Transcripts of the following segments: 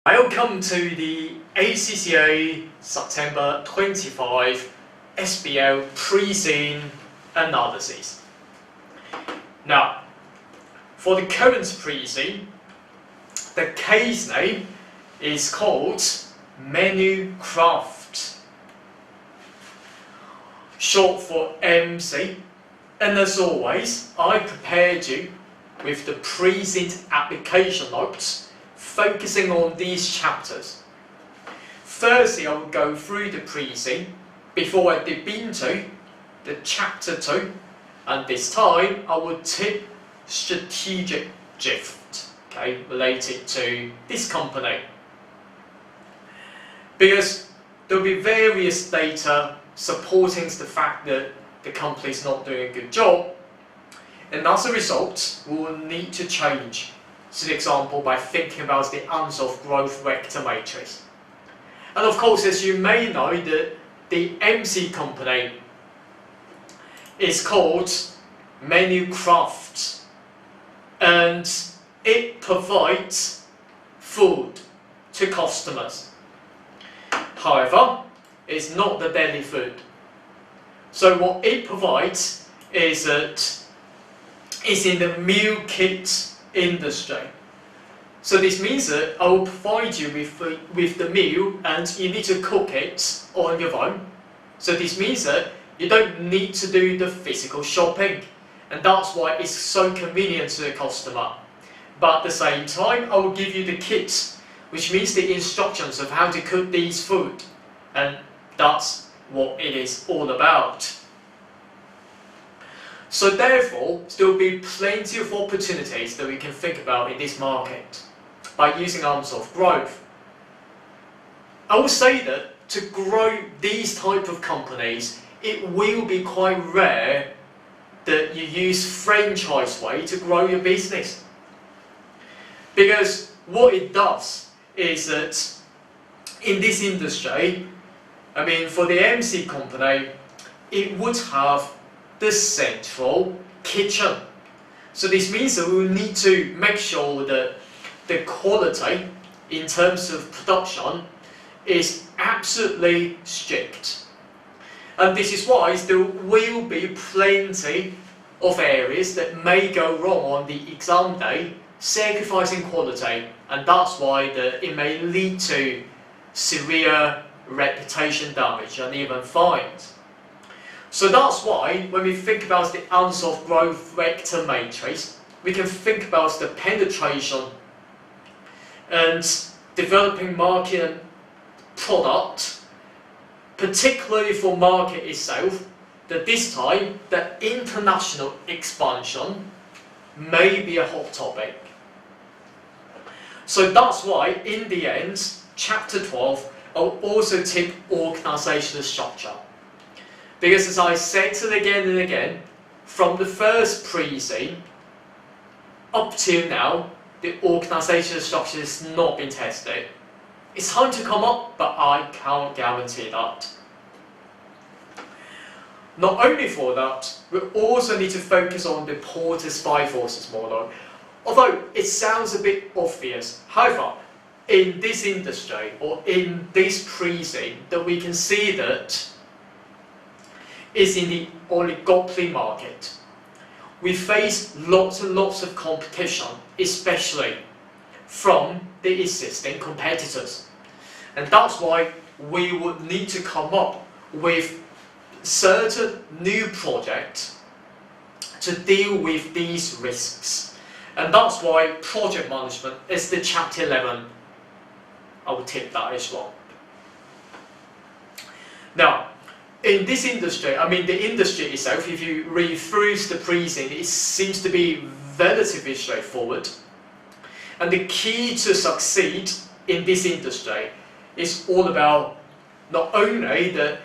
Welcome to the ACCA September 25 SBL Preseen analysis. Now, for the current Preseen, the case name is called Menu Craft, short for MC. And as always, I prepared you with the Preseen application notes focusing on these chapters. Firstly, I will go through the Preseen before I dip into the chapter 2, and this time I will tip strategic shift, related to this company. Because there will be various data supporting the fact that the company is not doing a good job, and as a result, we will need to change. For example, by thinking about the unsolved growth vector matrix. And of course, as you may know, the MC company is called Menu Craft, and it provides food to customers. However, it's not the daily food. So what it provides is that it's in the meal kit industry. So this means that I will provide you with the meal and you need to cook it on your own. So this means that you don't need to do the physical shopping, and that's why it's so convenient to the customer. But at the same time, I will give you the kit, which means the instructions of how to cook these food, and that's what it is all about. So therefore, there will be plenty of opportunities that we can think about in this market by using unsolved growth. I will say that to grow these type of companies, it will be quite rare that you use franchise way to grow your business. Because what it does is that in this industry, for the MC company, it would have the central kitchen. So this means that we will need to make sure that the quality in terms of production is absolutely strict. And this is why there will be plenty of areas that may go wrong on the exam day, sacrificing quality, and that's why it may lead to severe reputation damage and even fines. So that's why when we think about the unsolved growth vector matrix, we can think about the penetration and developing market and product, particularly for market itself, that this time the international expansion may be a hot topic. So that's why in the end, chapter 12, I'll also tip organizational structure. Because as I said it again and again, from the first Preseen up till now, the organizational structure has not been tested. It's time to come up, but I can't guarantee that. Not only for that, we also need to focus on the Porter's five forces model. Although it sounds a bit obvious, however, in this industry or in this Preseen, that we can see that is in the oligopoly market. We face lots and lots of competition, especially from the existing competitors. And that's why we would need to come up with certain new projects to deal with these risks. And that's why project management is the chapter 11. I will tip that as well. Now, in this industry, the industry itself, if you read through the Preseen, it seems to be relatively straightforward. And the key to succeed in this industry is all about not only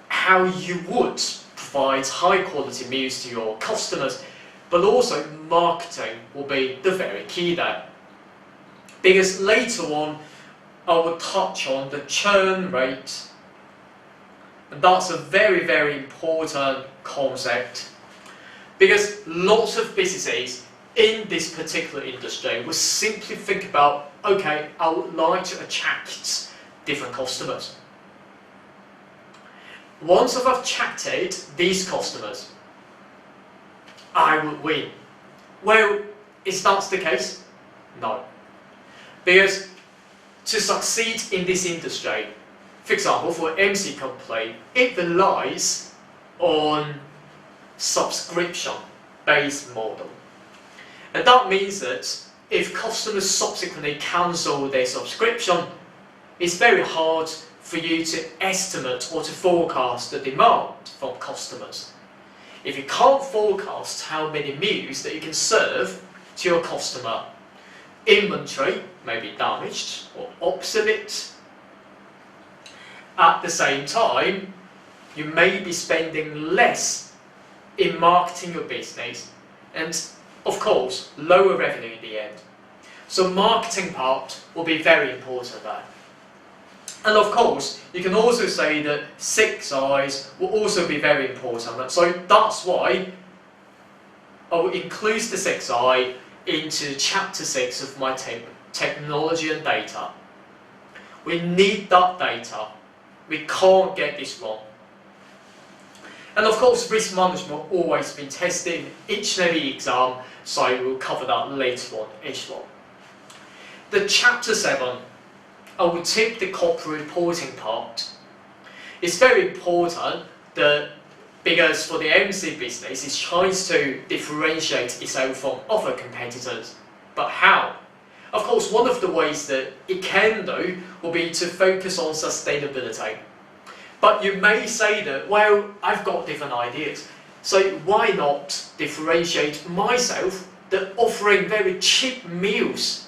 how you would provide high quality meals to your customers, but also marketing will be the very key there. Because later on, I will touch on the churn rate. And that's a very, very important concept, because lots of businesses in this particular industry will simply think about okay, I would like to attract different customers. Once I've attracted these customers, I would win. Well, is that the case? No. Because to succeed in this industry, for example, for MC company, it relies on subscription-based model. And that means that if customers subsequently cancel their subscription, it's very hard for you to estimate or to forecast the demand from customers. If you can't forecast how many meals that you can serve to your customer, inventory may be damaged or obsolete. At the same time, you may be spending less in marketing your business and, of course, lower revenue in the end. So marketing part will be very important there. And of course, you can also say that 6 I's will also be very important. So that's why I will include the 6 I into chapter 6 of my technology and data. We need that data. We can't get this wrong. And of course, risk management will always be tested in each and every exam, so we'll cover that later on as well. The chapter 7, I will take the corporate reporting part. It's very important that, because for the MC business, it tries to differentiate itself from other competitors. But how? Of course, one of the ways that it can do will be to focus on sustainability. But you may say that, well, I've got different ideas. So why not differentiate myself that offering very cheap meals?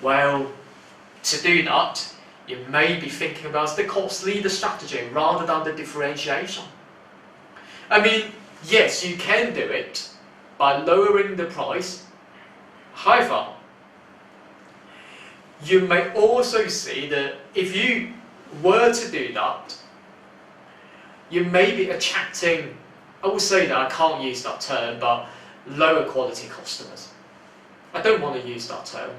Well, to do that, you may be thinking about the cost leader strategy rather than the differentiation. I mean, yes, you can do it by lowering the price. However, you may also see that if you were to do that, you may be attracting, I will say that I can't use that term, but lower quality customers. I don't want to use that term.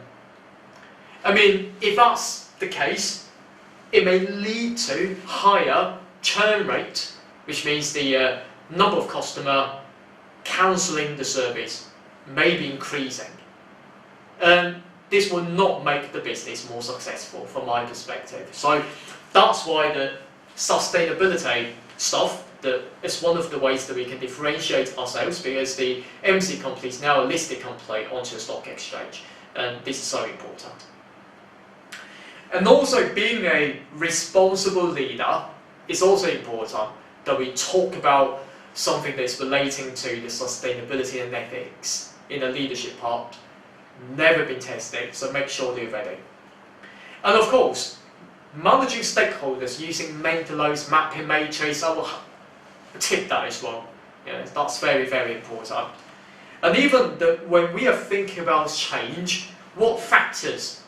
I mean, if that's the case, it may lead to higher churn rate, which means the number of customers cancelling the service may be increasing. This will not make the business more successful from my perspective. So that's why the sustainability stuff, that is one of the ways that we can differentiate ourselves, because the MC company is now a listed company onto a stock exchange, and this is so important. And also, being a responsible leader is also important that we talk about something that's relating to the sustainability and ethics in the leadership part. Never been tested, so make sure they're ready. And of course, managing stakeholders using Mendelow's mapping matrix, I will tip that as well. Yeah, that's very, very important. And even when we are thinking about change, what factors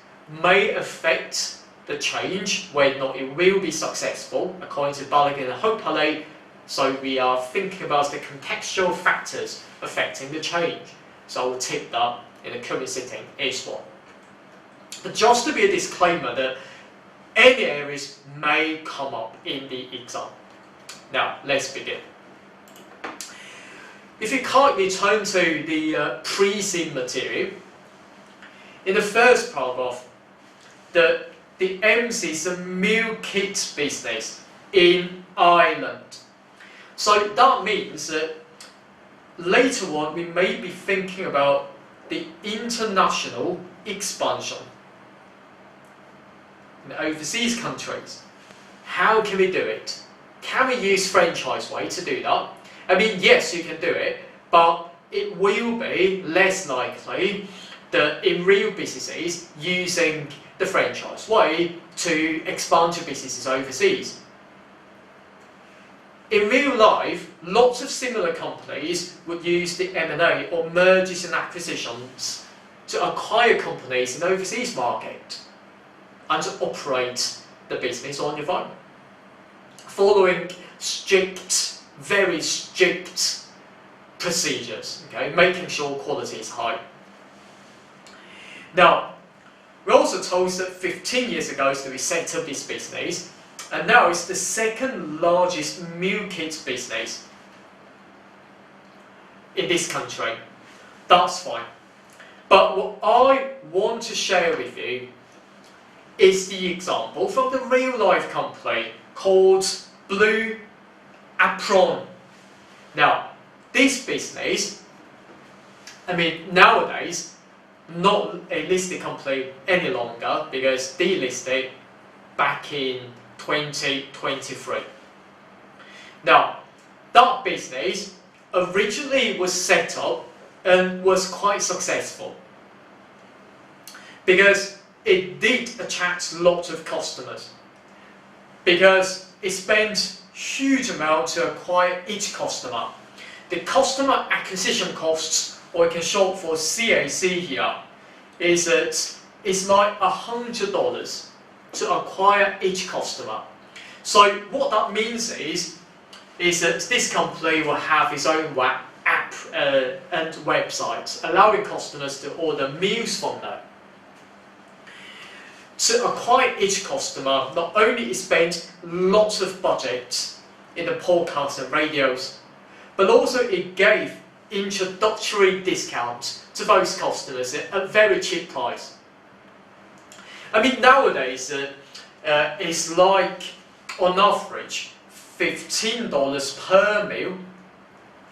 may affect the change, whether or not it will be successful, according to Balogun and Hopale. So we are thinking about the contextual factors affecting the change. So I will tip that in the current sitting as well. But just to be a disclaimer that any areas may come up in the exam. Now, let's begin. If you kindly turn to the Preseen material, in the first paragraph, the MC is a meal kit business in Ireland. So that means that later on we may be thinking about the international expansion in overseas countries. How can we do it? Can we use franchise way to do that? I mean, yes, you can do it, but it will be less likely that in real businesses using the franchise way to expand your businesses overseas. In real life, lots of similar companies would use the M&A or mergers and acquisitions to acquire companies in the overseas market and to operate the business on your own, following strict, very strict procedures, okay, making sure quality is high. Now, We also told that 15 years ago we set up this business, and now it's the second largest meal kit business in this country. That's fine. But what I want to share with you is the example from the real life company called Blue Apron. Now, this business, nowadays, not a listed company any longer because delisted back in 2023. Now, that business originally was set up and was quite successful because it did attract lots of customers, because it spent huge amounts to acquire each customer. The customer acquisition costs, or you can short for CAC here, is that it's like $100 to acquire each customer. So what that means is that this company will have its own app and website, allowing customers to order meals from them. To acquire each customer, not only it spent lots of budget in the podcasts and radios, but also it gave introductory discounts to those customers at a very cheap price. Nowadays it's like on average $15 per meal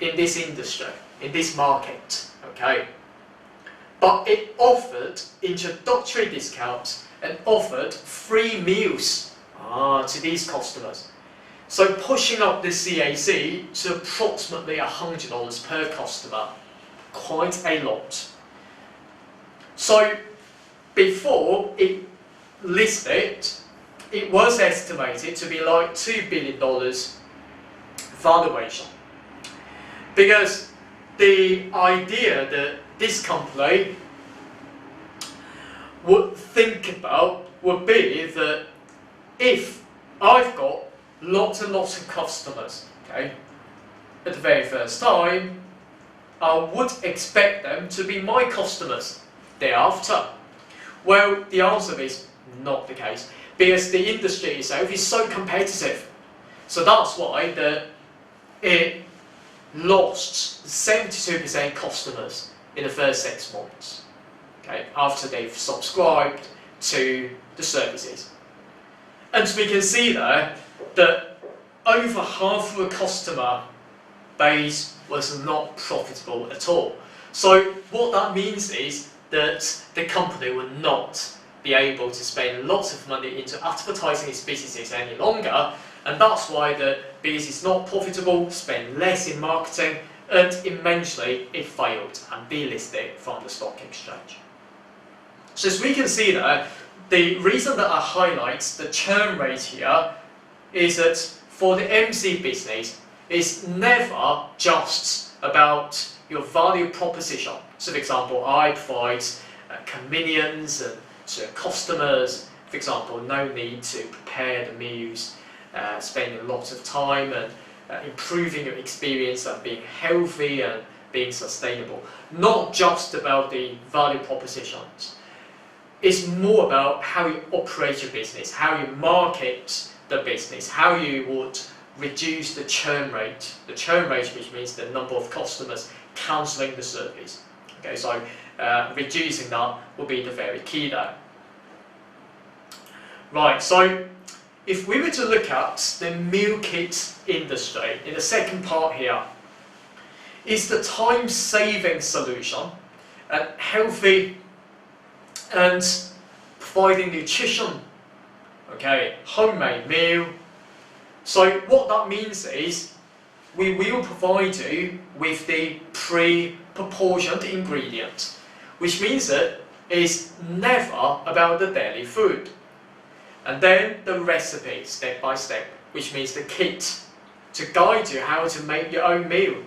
in this industry, in this market, okay? But it offered introductory discounts and offered free meals to these customers. So pushing up the CAC to approximately $100 per customer, quite a lot. So before it listed, it was estimated to be like $2 billion valuation. Because the idea that this company would think about would be that if I've got lots and lots of customers, okay, at the very first time, I would expect them to be my customers thereafter. Well, the answer is not the case, because the industry itself is so competitive. So that's why it lost 72% customers in the first 6 months, okay, after they've subscribed to the services. And we can see there that over half of the customer base was not profitable at all. So what that means is that the company will not be able to spend lots of money into advertising its businesses any longer, and that's why the business is not profitable, spend less in marketing, and eventually it failed and delisted from the stock exchange. So as we can see there, the reason that I highlight the churn rate here is that for the MC business, it's never just about your value proposition. So for example, I provide convenience to customers. For example, no need to prepare the meals, spending lots of time and improving your experience and being healthy and being sustainable. Not just about the value propositions. It's more about how you operate your business, how you market the business, how you would reduce the churn rate. The churn rate, which means the number of customers cancelling the service. Okay, so reducing that will be the very key there. Right, so if we were to look at the meal kit industry in the second part here, is the time-saving solution and healthy and providing nutrition, okay, homemade meal. So what that means is we will provide you with the pre-proportioned ingredient, which means that it's never about the daily food. And then the recipe, step by step, which means the kit to guide you how to make your own meal.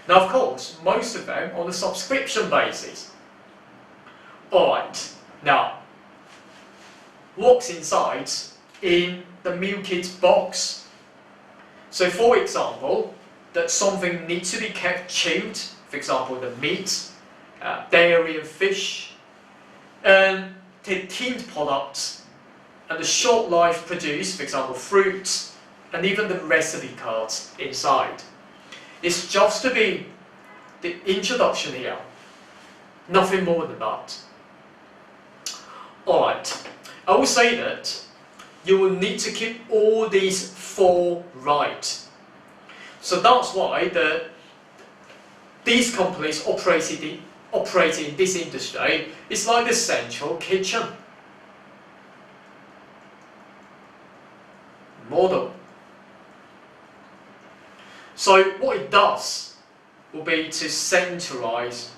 Now, of course, most of them on a subscription basis. Alright, now, what's inside in the meal kit box? So, for example, that something needs to be kept chilled, for example, the meat, dairy and fish, and the tinned products and the short life produce, for example, fruits and even the recipe cards inside. It's just to be the introduction here, nothing more than that. Alright, I will say that you will need to keep all these 4 right. So that's why these companies operating in this industry is like the central kitchen model. So what it does will be to centralize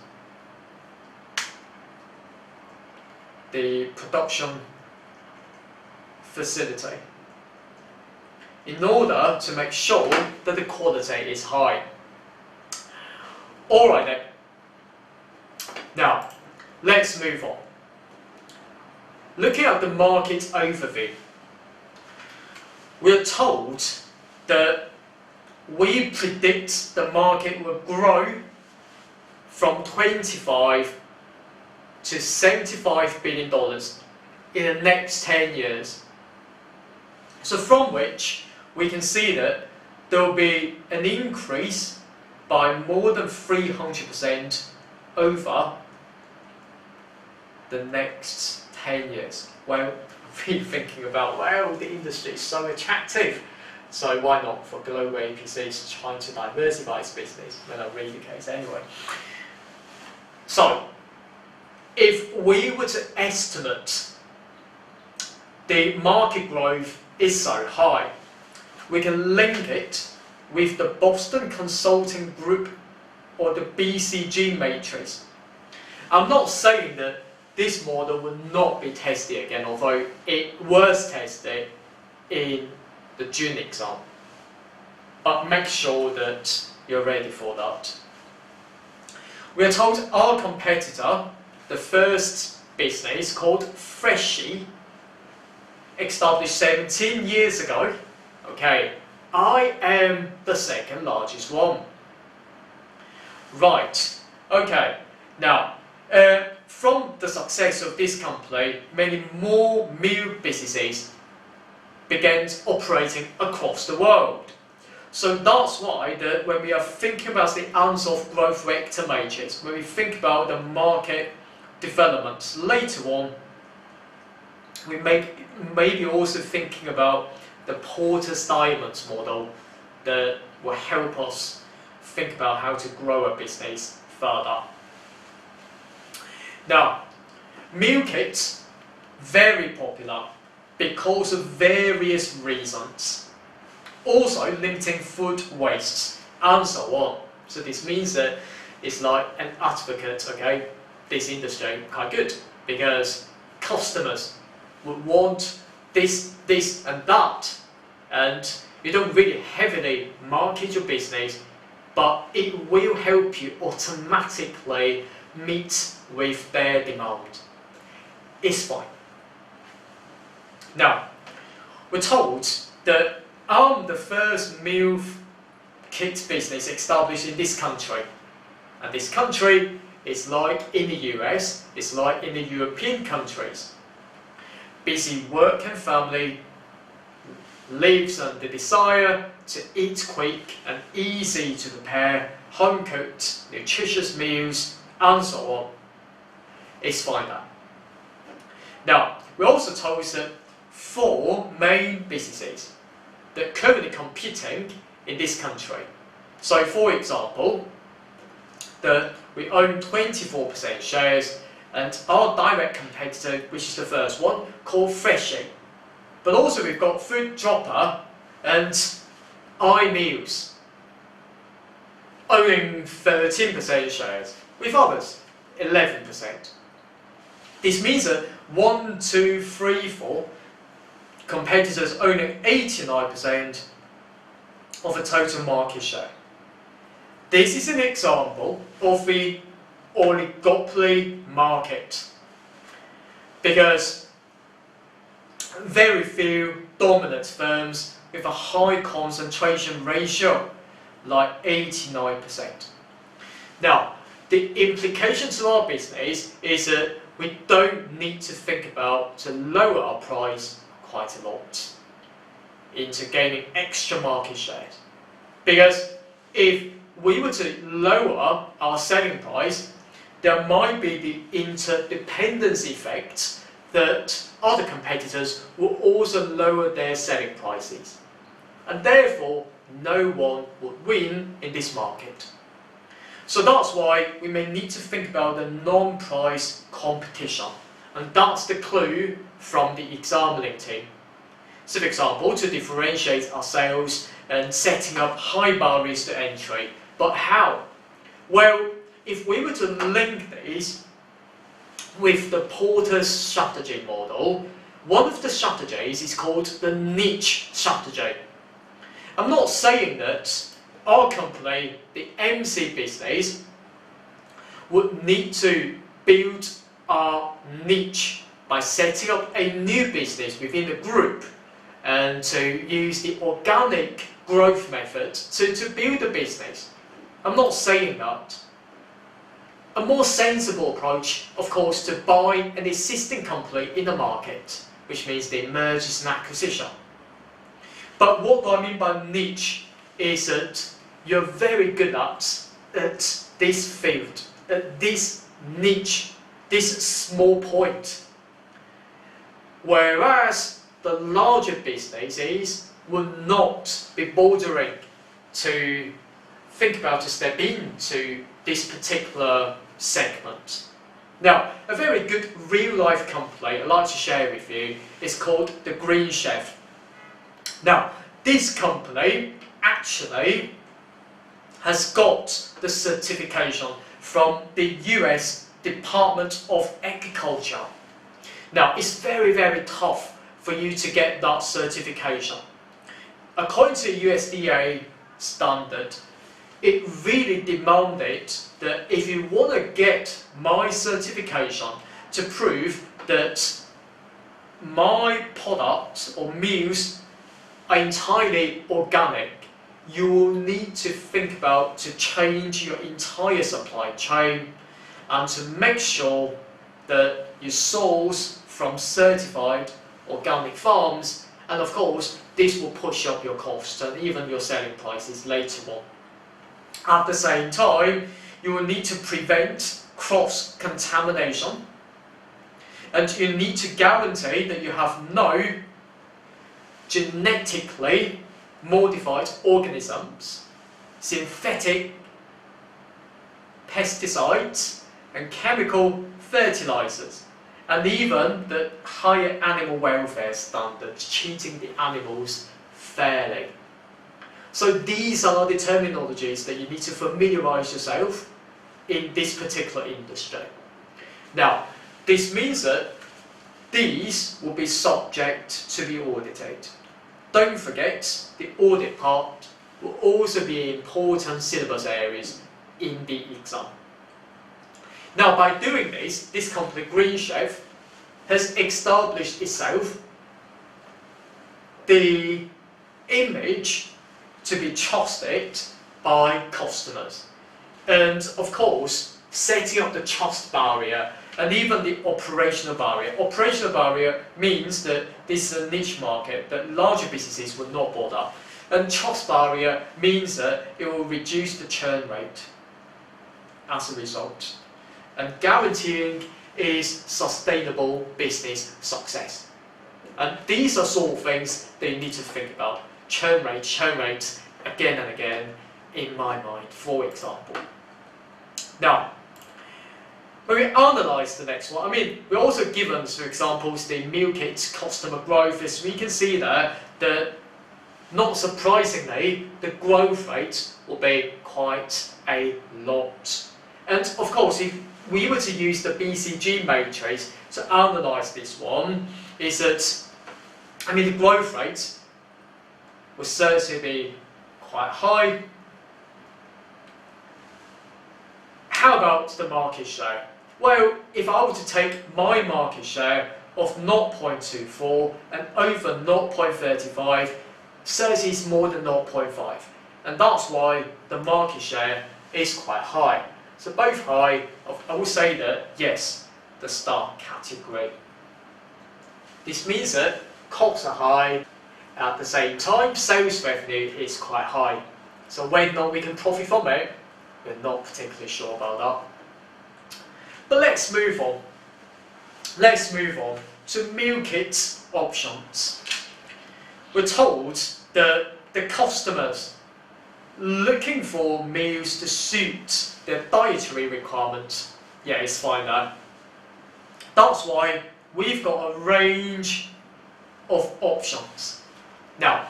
the production facility in order to make sure that the quality is high. Alright then. Now, let's move on. Looking at the market overview, we are told that we predict the market will grow from $25 to $75 billion in the next 10 years. So from which we can see that there will be an increase by more than 300% over the next 10 years. Well, I'm really thinking about, well, the industry is so attractive, so why not for global APCs trying to diversify its business? Well, not really the case anyway. So, if we were to estimate the market growth is so high, we can link it with the Boston Consulting Group or the BCG matrix. I'm not saying that this model will not be tested again, although it was tested in the June exam. But make sure that you're ready for that. We are told our competitor, the first business called Freshie, established 17 years ago. Okay, I am the second largest one. Right, okay, now from the success of this company, many more meal businesses began operating across the world. So that's why when we are thinking about the answer of growth vector matrix, when we think about the market developments later on, we maybe also thinking about the Porter's Diamonds model that will help us think about how to grow a business further. Now, meal kits, very popular because of various reasons. Also limiting food wastes and so on. So this means that it's like an advocate, okay, this industry quite good because customers would want this and that, and you don't really heavily market your business, but it will help you automatically meet with their demand. It's fine. Now, we're told that I'm the first meal kit business established in this country, and this country is like in the US, it's like in the European countries. Busy work and family lives on the desire to eat quick and easy to prepare, home-cooked, nutritious meals, and so on. It's fine now. Now, we're also told that 4 main businesses that are currently competing in this country. So, for example, that we own 24% shares, and our direct competitor, which is the first one, called Freshie. But also we've got Food Dropper and iMeals, owning 13% shares, with others 11%. This means that 1, 2, 3, 4 competitors owning 89% of the total market share. This is an example of the oligopoly market because very few dominant firms with a high concentration ratio, like 89%. Now, the implication to our business is that we don't need to think about to lower our price quite a lot into gaining extra market share. Because if we were to lower our selling price, there might be the interdependence effect that other competitors will also lower their selling prices. And therefore, no one would win in this market. So that's why we may need to think about the non-price competition. And that's the clue from the examining team. So for example, to differentiate ourselves and setting up high barriers to entry. But how? Well, if we were to link these with the Porter's strategy model, one of the strategies is called the niche strategy. I'm not saying that our company, the MC business, would need to build our niche by setting up a new business within the group and to use the organic growth method to build a business. I'm not saying that. A more sensible approach, of course, to buy an existing company in the market, which means the mergers and acquisition. But what I mean by niche is that you're very good at this field, at this niche, this small point. Whereas the larger businesses will not be bothering to think about to step into this particular segment. Now, a very good real-life company I'd like to share with you is called the Green Chef. Now, this company actually has got the certification from the US Department of Agriculture. Now, it's very, very tough for you to get that certification. According to USDA standard, it really demanded that if you want to get my certification to prove that my products or meals are entirely organic, you will need to think about to change your entire supply chain and to make sure that you source from certified organic farms, and of course this will push up your costs and even your selling prices later on. At the same time, you will need to prevent cross-contamination, and you need to guarantee that you have no genetically modified organisms, synthetic pesticides and chemical fertilizers, and even the higher animal welfare standards, treating the animals fairly. So these are the terminologies that you need to familiarize yourself in this particular industry. Now, this means that these will be subject to be audited. Don't forget, the audit part will also be important syllabus areas in the exam. Now, by doing this company, Green Chef, has established itself the image to be trusted by customers. And of course, setting up the trust barrier and even the operational barrier. Operational barrier means that this is a niche market that larger businesses will not bother. And trust barrier means that it will reduce the churn rate as a result. And guaranteeing is sustainable business success. And these are sort of things that you need to think about. Churn rate, again and again, in my mind, for example. Now, when we analyse the next one, we're also given, for examples, the meal kits customer growth. As we can see there, that not surprisingly, the growth rate will be quite a lot. And of course, if we were to use the BCG matrix to analyse this one, is that, the growth rate will certainly be quite high. How about the market share? Well, if I were to take my market share of 0.24 and over 0.35, certainly it's more than 0.5. And that's why the market share is quite high. So both high, I will say that, yes, the star category. This means that costs are high, at the same time sales revenue is quite high. So whether or not we can profit from it, we're not particularly sure about that. But let's move on. Let's move on to meal kit options. We're told that the customers looking for meals to suit their dietary requirements, yeah, it's fine now. That's why we've got a range of options. Now,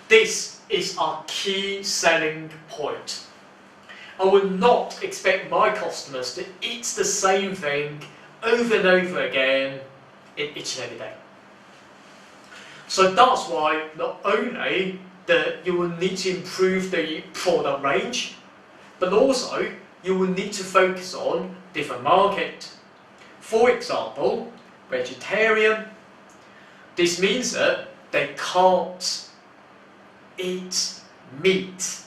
this is our key selling point. I would not expect my customers to eat the same thing over and over again in each and every day. So that's why not only that you will need to improve the product range, but also you will need to focus on different market. For example, vegetarian. This means that they can't eat meat,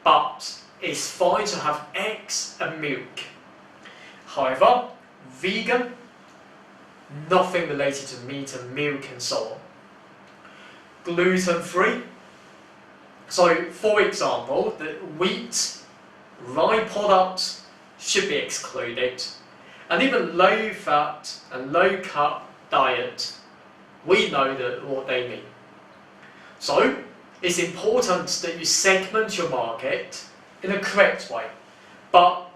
but it's fine to have eggs and milk. However, vegan, nothing related to meat and milk and so on. Gluten-free. So, for example, the wheat, rye products should be excluded. And even low-fat and low-carb diet, we know that what they mean. So, it's important that you segment your market in a correct way. But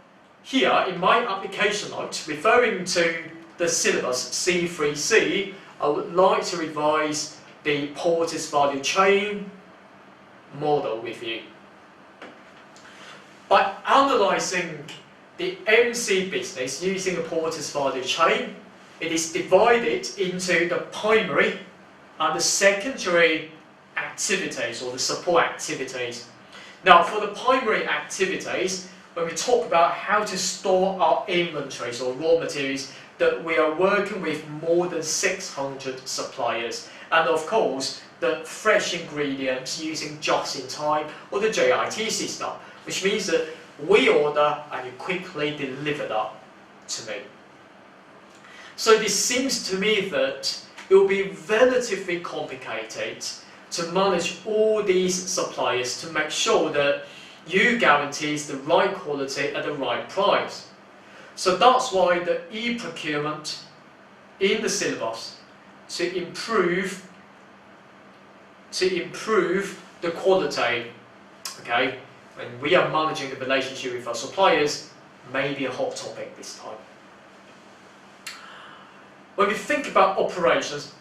here, in my application note, referring to the syllabus C3C, I would like to revise the Porter's value chain model with you. By analysing the MC business using a Porter's value chain, it is divided into the primary and the secondary activities or the support activities. Now, for the primary activities, when we talk about how to store our inventories or raw materials, that we are working with more than 600 suppliers, and of course the fresh ingredients using just in time or the JIT system, which means that we order and you quickly deliver that to me. So this seems to me that it will be relatively complicated to manage all these suppliers to make sure that you guarantees the right quality at the right price. So that's why the e-procurement in the syllabus to improve the quality, okay, when we are managing the relationship with our suppliers, may be a hot topic this time. When we think about operations,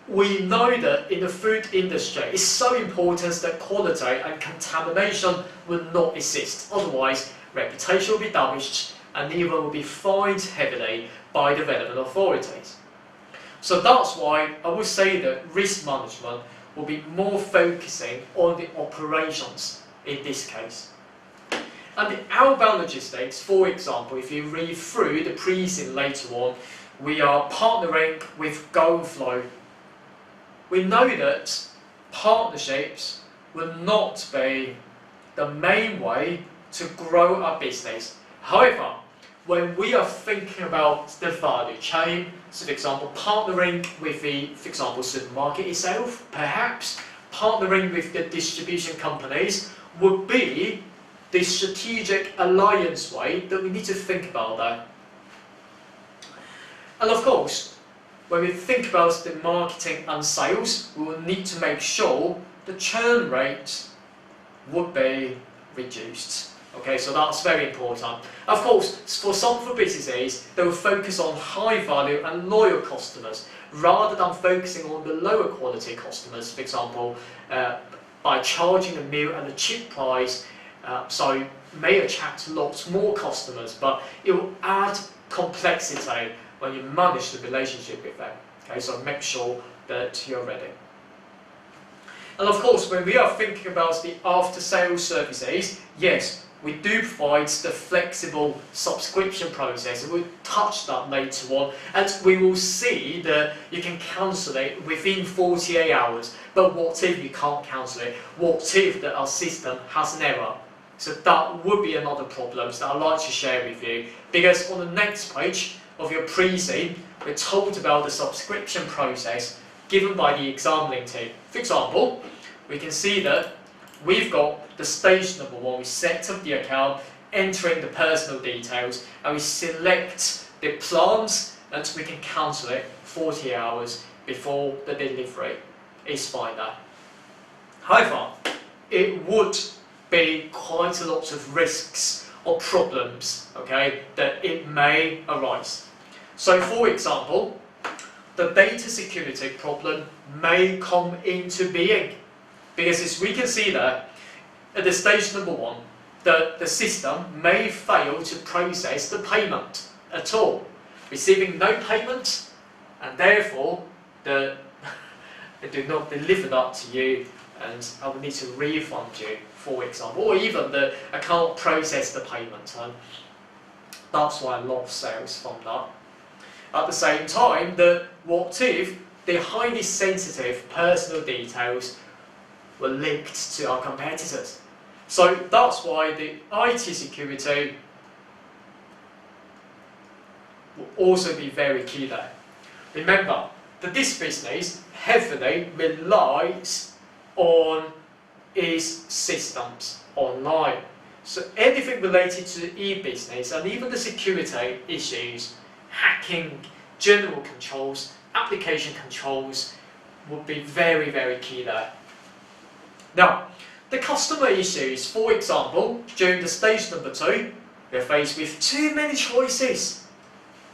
we know that in the food industry, it's so important that quality and contamination will not exist. Otherwise, reputation will be damaged and even will be fined heavily by the relevant authorities. So that's why I would say that risk management will be more focusing on the operations in this case. And the outbound logistics, for example, if you read through the Preseen later on, we are partnering with GoFlow. We know that partnerships will not be the main way to grow our business. However, when we are thinking about the value chain, so for example, partnering with the, for example, supermarket itself, perhaps partnering with the distribution companies would be the strategic alliance way that we need to think about that. And of course, when we think about the marketing and sales, we will need to make sure the churn rate would be reduced. Okay, so that's very important. Of course, for some of the businesses, they will focus on high value and loyal customers rather than focusing on the lower quality customers, for example, by charging a meal at a cheap price, so may attract lots more customers, but it will add complexity when you manage the relationship with them. Okay, so make sure that you're ready. And of course, when we are thinking about the after-sales services, yes, we do provide the flexible subscription process, and we'll touch that later on, and we will see that you can cancel it within 48 hours. But what if you can't cancel it? What if that our system has an error? So that would be another problem that I'd like to share with you, because on the next page, of your Preseen, we're told about the subscription process given by the examining team. For example, we can see that we've got the stage number 1, we set up the account, entering the personal details, and we select the plans, and we can cancel it 40 hours before the delivery is final. However, it would be quite a lot of risks or problems, okay, that it may arise. So for example, the data security problem may come into being, because as we can see there, at the stage number 1, the system may fail to process the payment at all, receiving no payment, and therefore they do not deliver that to you, and I will need to refund you, for example, or even I can't process the payment. That's why I lost sales from that. At the same time, what if the highly sensitive personal details were linked to our competitors? So that's why the IT security will also be very key there. Remember that this business heavily relies on its systems online. So anything related to the e-business and even the security issues, hacking, general controls, application controls would be very, very key there. Now, the customer issues, for example, during the stage number 2, we're faced with too many choices,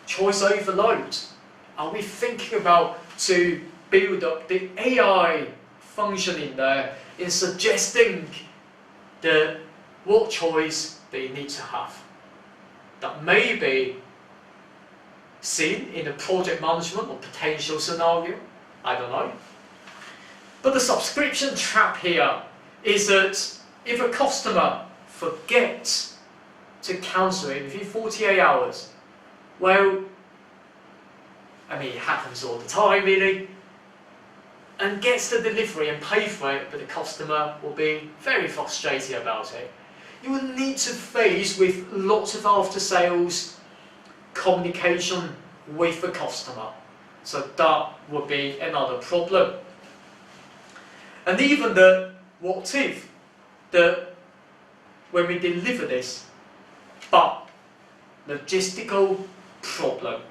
choice overload. Are we thinking about to build up the AI function in there in suggesting what choice that you need to have? That may be seen in a project management or potential scenario, I don't know. But the subscription trap here is that if a customer forgets to cancel it within 48 hours, well, I mean, it happens all the time really, and gets the delivery and pay for it, but the customer will be very frustrated about it. You will need to face with lots of after-sales communication with the customer. So that would be another problem. And even what if when we deliver this, but logistical problem.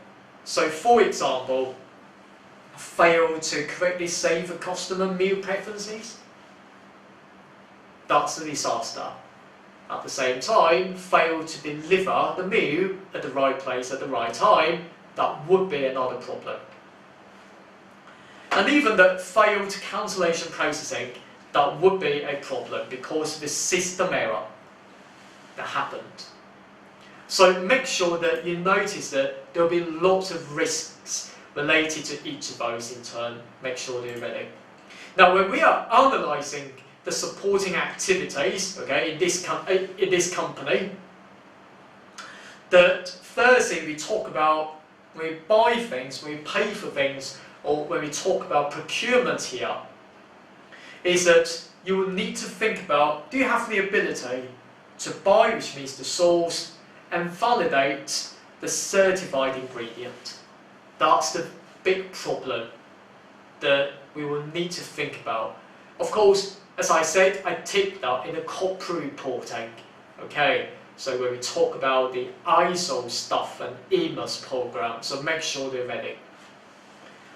So for example, fail to correctly save a customer meal preferences, that's a disaster. At the same time, fail to deliver the meal at the right place at the right time, that would be another problem. And even the failed cancellation processing, that would be a problem because of the system error that happened. So make sure that you notice that there will be lots of risks related to each of those in turn. Make sure that you're ready. Now, when we are analysing the supporting activities, okay, in this company, the first thing we talk about when we buy things, when we pay for things, or when we talk about procurement here, is that you will need to think about, do you have the ability to buy, which means to source, and validate the certified ingredient? That's the big problem that we will need to think about. Of course, as I said, I tipped that in the corporate reporting. Okay, so when we talk about the ISO stuff and EMAS program, so make sure they're ready.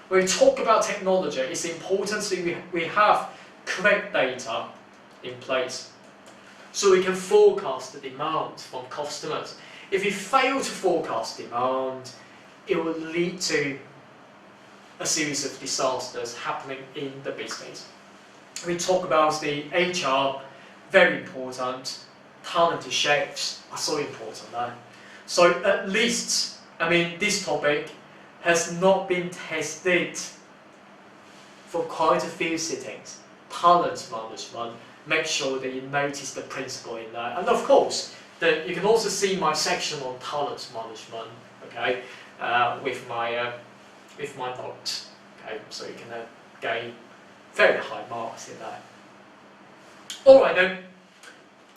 When we talk about technology, it's important that we have correct data in place so we can forecast the demand from customers. If you fail to forecast demand, it will lead to a series of disasters happening in the business. We talk about the HR, very important, talented chefs are so important there. So at least, I mean, this topic has not been tested for quite a few sittings. Talent management, make sure that you notice the principle in there. And of course, you can also see my section on talent management, okay, with my notes, okay, so you can gain very high marks in there. Alright then,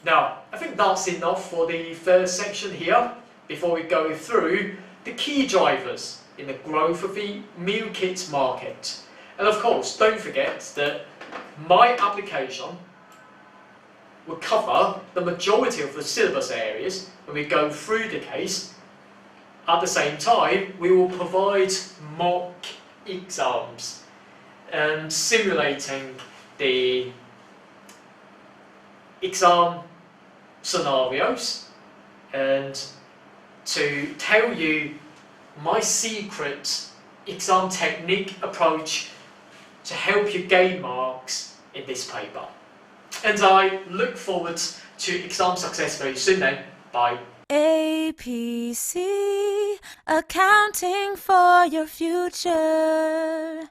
now I think that's enough for the first section here. Before we go through the key drivers in the growth of the meal kit market. And of course, don't forget that my application will cover the majority of the syllabus areas when we go through the case. At the same time, we will provide mock exams and simulating the exam scenarios, and to tell you my secret exam technique approach to help you gain marks in this paper. And I look forward to exam success very soon then. Bye. APC, accounting for your future.